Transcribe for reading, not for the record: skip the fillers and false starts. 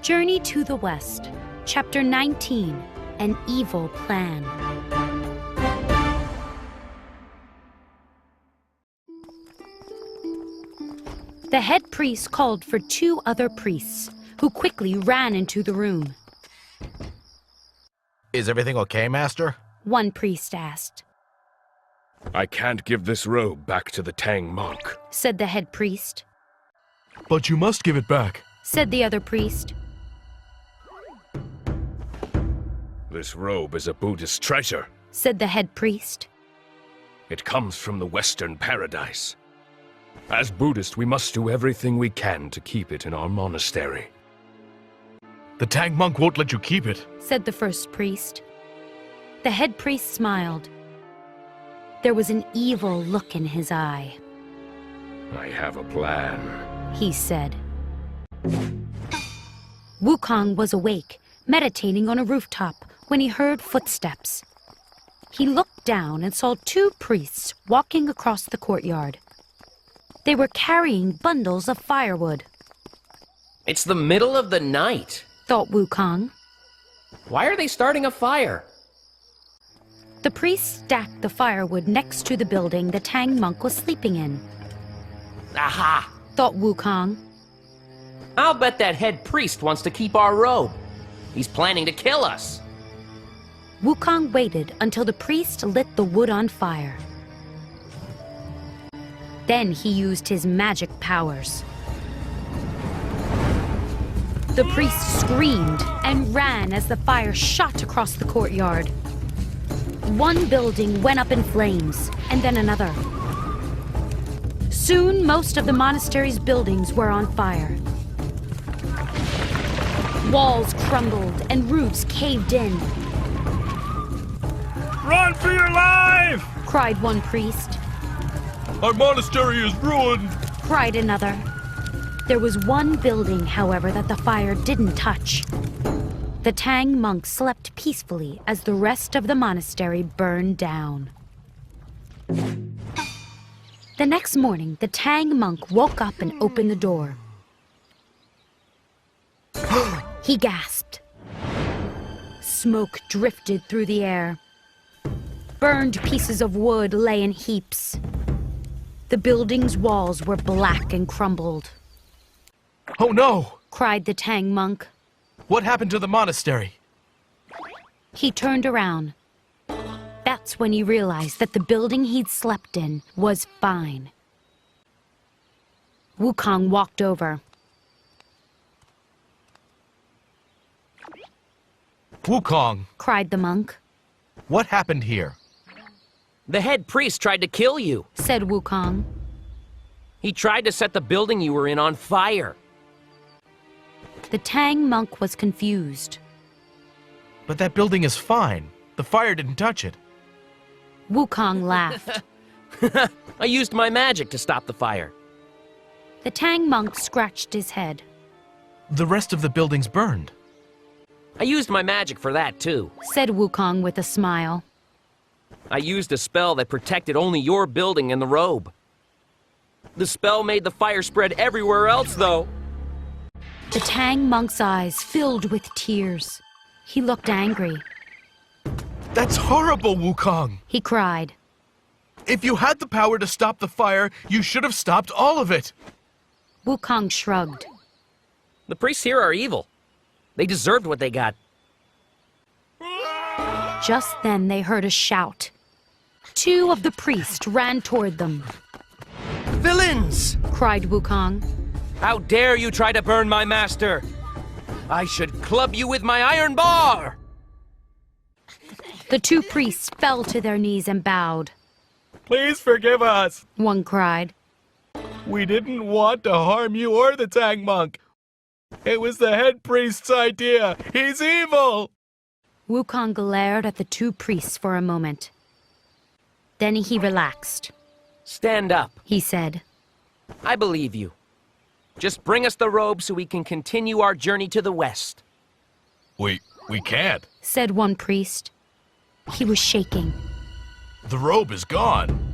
Journey to the West, Chapter 19, An Evil Plan. The head priest called for 2 other priests, who quickly ran into the room. Is everything okay, Master? One priest asked. I can't give this robe back to the Tang monk, Said the head priest. But you must give it back. Said the other priest. This robe is a Buddhist treasure. Said the head priest. It comes from the Western paradise. As Buddhists, we must do everything we can to keep it in our monastery. The Tang monk won't let you keep it. Said the first priest. The head priest smiled. There was an evil look in his eye. I have a plan. He said. Wukong was awake, meditating on a rooftop, when he heard footsteps. He looked down and saw 2 priests walking across the courtyard. They were carrying bundles of firewood. It's the middle of the night, Thought Wukong. Why are they starting a fire? The priest stacked the firewood next to the building the Tang monk was sleeping in. Aha! Thought Wukong. I'll bet that head priest wants to keep our robe. He's planning to kill us. Wukong waited until the priest lit the wood on fire. Then he used his magic powers. The priest screamed and ran as the fire shot across the courtyard. One building went up in flames, and then another. Soon, most of the monastery's buildings were on fire. Walls crumbled and roofs caved in. Run for your life! Cried one priest. Our monastery is ruined! Cried another. There was one building, however, that the fire didn't touch. The Tang monk slept peacefully as the rest of the monastery burned down. The next morning, the Tang monk woke up and opened the door. He gasped. Smoke drifted through the air. Burned pieces of wood lay in heaps. The building's walls were black and crumbled. Oh no! Cried the Tang monk. What happened to the monastery? He turned around. That's when he realized that the building he'd slept in was fine. Wukong walked over. Wukong, Cried the monk. what happened here? The head priest tried to kill you. Said Wukong. He tried to set the building you were in on fire. The Tang monk was confused. But that building is fine. The fire didn't touch it. Wukong laughed. I used my magic to stop the fire. The Tang monk scratched his head. The rest of the building's burned. I used my magic for that, too. Said Wukong with a smile. I used a spell that protected only your building and the robe. The spell made the fire spread everywhere else, though. The Tang monk's eyes filled with tears. He looked angry. That's horrible, Wukong! He cried. If you had the power to stop the fire, you should have stopped all of it! Wukong shrugged. The priests here are evil. They deserved what they got. Just then they heard a shout. 2 of the priests ran toward them. Villains! Cried Wukong. How dare you try to burn my master? I should club you with my iron bar! The 2 priests fell to their knees and bowed. Please forgive us! One cried. We didn't want to harm you or the Tang monk. It was the head priest's idea. He's evil! Wukong glared at the 2 priests for a moment. Then he relaxed. Stand up. He said. I believe you. Just bring us the robe so we can continue our journey to the west. We can't. Said one priest. He was shaking. The robe is gone.